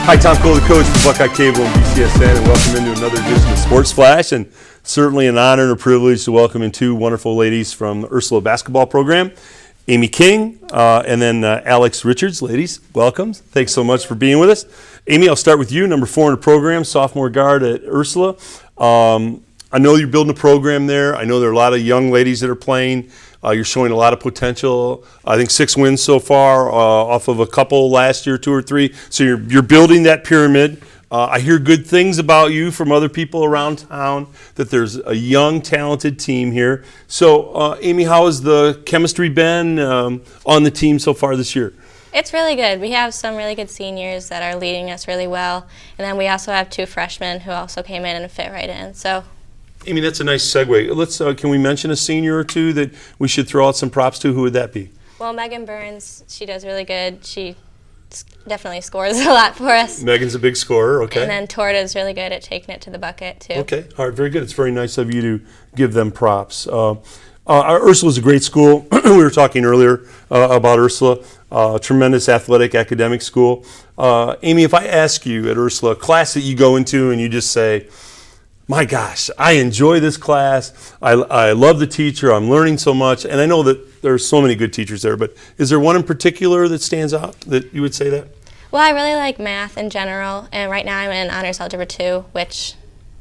Hi, Tom Cole, the coach for Buckeye Cable and BCSN, and welcome into another edition of Sports Flash. And certainly an honor and a privilege to welcome in two wonderful ladies from the Ursula basketball program, Amy King and then Alex Richards. Ladies, welcome. Thanks so much for being with us. Amy, I'll start with you, number 4 in the program, sophomore guard at Ursula. I know you're building a program there. I know there are a lot of young ladies that are playing. You're showing a lot of potential. I think 6 wins so far off of a couple last year, 2 or 3. So you're building that pyramid. I hear good things about you from other people around town, that there's a young, talented team here. So, Amy, how has the chemistry been on the team so far this year? It's really good. We have some really good seniors that are leading us really well. And then we also have 2 freshmen who also came in and fit right in. So, Amy, that's a nice segue. Let's can we mention a senior or two that we should throw out some props to? Who would that be? Well, Megan Burns, she does really good. She definitely scores a lot for us. Megan's a big scorer, okay. And then Torta is really good at taking it to the bucket, too. Okay, all right, very good. It's very nice of you to give them props. Ursula's a great school. We were talking earlier about Ursula, tremendous athletic academic school. Amy, if I ask you at Ursula, a class that you go into and you just say, my gosh, I enjoy this class. I love the teacher. I'm learning so much. And I know that there are so many good teachers there, but is there one in particular that stands out that you would say that? Well, I really like math in general. And right now I'm in Honors Algebra 2, which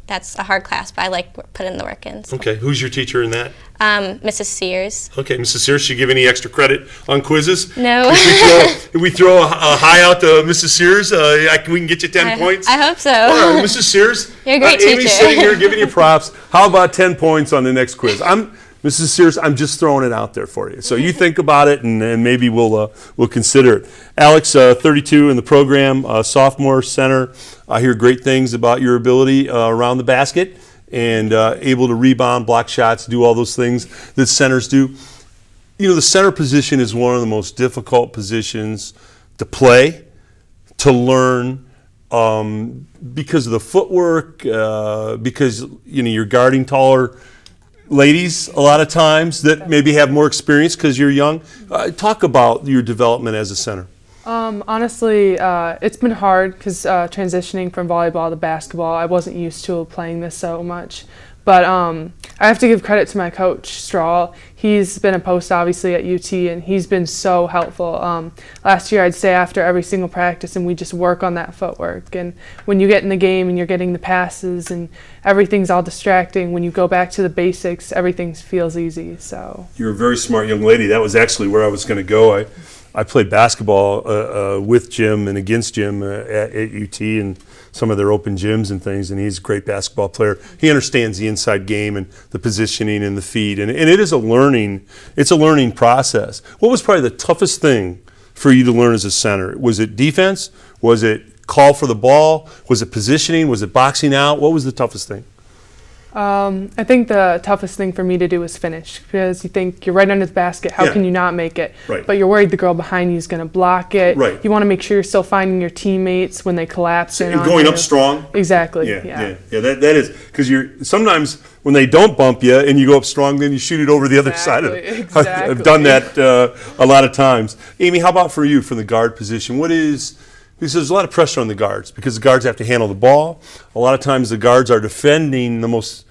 that's a hard class, but I like putting the work in. So. Okay, who's your teacher in that? Mrs. Sears. Okay, Mrs. Sears, should you give any extra credit on quizzes? No. If we throw a high out to Mrs. Sears, we can get you 10 points? I hope so. All right, Mrs. Sears. You're a great teacher. Amy's sitting here giving you props. How about 10 points on the next quiz? Mrs. Sears, I'm just throwing it out there for you. So you think about it, and maybe we'll consider it. Alex, 32 in the program, sophomore center. I hear great things about your ability around the basket and able to rebound, block shots, do all those things that centers do. You know, the center position is one of the most difficult positions to play, to learn, because of the footwork, because you're guarding taller ladies a lot of times that maybe have more experience because you're young. Talk about your development as a center. Honestly, it's been hard because transitioning from volleyball to basketball, I wasn't used to playing this so much. But I have to give credit to my coach, Strahl. He's been a post, obviously, at UT, and he's been so helpful. Last year, I'd stay after every single practice, and we just work on that footwork. And when you get in the game and you're getting the passes and everything's all distracting, when you go back to the basics, everything feels easy. So You're a very smart young lady. That was actually where I was going to go. I played basketball with Jim and against Jim at UT and some of their open gyms and things, and he's a great basketball player. He understands the inside game and the positioning and the feed, and it is a learning process. What was probably the toughest thing for you to learn as a center? Was it defense? Was it call for the ball? Was it positioning? Was it boxing out? What was the toughest thing? I think the toughest thing for me to do was finish, because you think you're right under the basket, how can you not make it? Right. But you're worried the girl behind you is going to block it. Right. You want to make sure you're still finding your teammates when they collapse. And going up strong. Exactly. Yeah. That is, because sometimes when they don't bump you and you go up strong, then you shoot it over the other side of it. Exactly. I've done that a lot of times. Amy, how about for you from the guard position? Because there's a lot of pressure on the guards because the guards have to handle the ball. A lot of times the guards are defending the most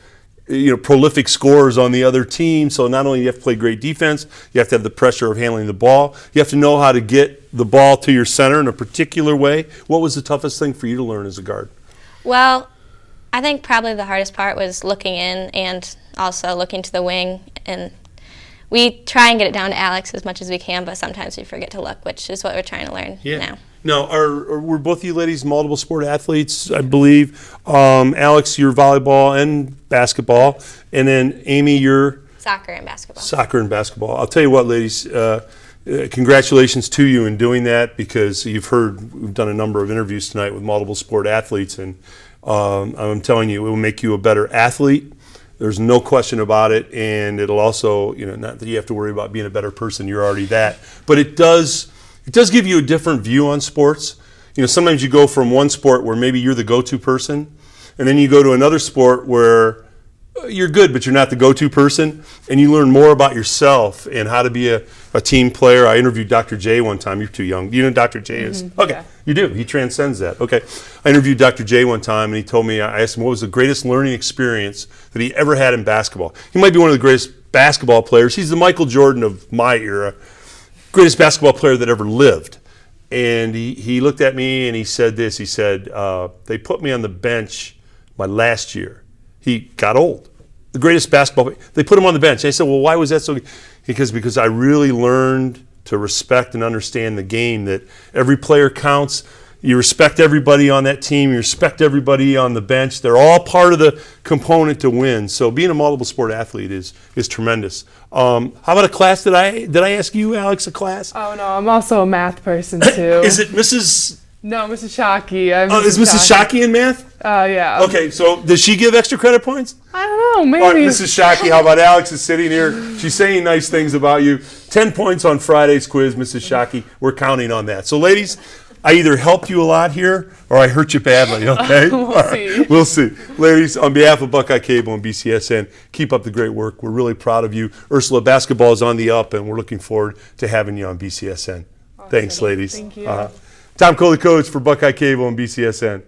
prolific scorers on the other team. So not only do you have to play great defense, you have to have the pressure of handling the ball. You have to know how to get the ball to your center in a particular way. What was the toughest thing for you to learn as a guard? Well, I think probably the hardest part was looking in and also looking to the wing. And we try and get it down to Alex as much as we can, but sometimes we forget to look, which is what we're trying to learn now. Now, were both of you ladies multiple sport athletes, I believe? Alex, you're volleyball and basketball. And then Amy, you're? Soccer and basketball. Soccer and basketball. I'll tell you what, ladies, congratulations to you in doing that, because we've done a number of interviews tonight with multiple sport athletes, and I'm telling you, it will make you a better athlete. There's no question about it, and it'll also, not that you have to worry about being a better person, you're already that, but it does give you a different view on sports. Sometimes you go from one sport where maybe you're the go-to person, and then you go to another sport where you're good, but you're not the go-to person, and you learn more about yourself and how to be a team player. I interviewed Dr. J one time. You're too young. Do you know who Dr. J is? Okay, yeah. you do. He transcends that. Okay. I interviewed Dr. J one time, and he told me, I asked him what was the greatest learning experience that he ever had in basketball. He might be one of the greatest basketball players. He's the Michael Jordan of my era, greatest basketball player that ever lived. And he looked at me and he said this. He said, they put me on the bench my last year. He got old. The greatest basketball player. They put him on the bench. And I said, well, why was that so? Because I really learned to respect and understand the game, that every player counts. You respect everybody on that team. You respect everybody on the bench. They're all part of the component to win. So being a multiple sport athlete is tremendous. How about a class? Did I ask you, Alex, a class? Oh no, I'm also a math person too. Is it Mrs.? No, Mrs. Shockey. Is Mrs. Shockey in math? Yeah. Okay, so does she give extra credit points? I don't know, maybe. All right, Mrs. Shockey, how about Alex is sitting here. She's saying nice things about you. 10 points on Friday's quiz, Mrs. Shockey. We're counting on that. So, ladies, I either helped you a lot here or I hurt you badly, okay? We'll see. We'll see. Ladies, on behalf of Buckeye Cable and BCSN, keep up the great work. We're really proud of you. Ursula basketball is on the up, and we're looking forward to having you on BCSN. Awesome. Thanks, ladies. Thank you. Tom Coley, coach for Buckeye Cable and BCSN.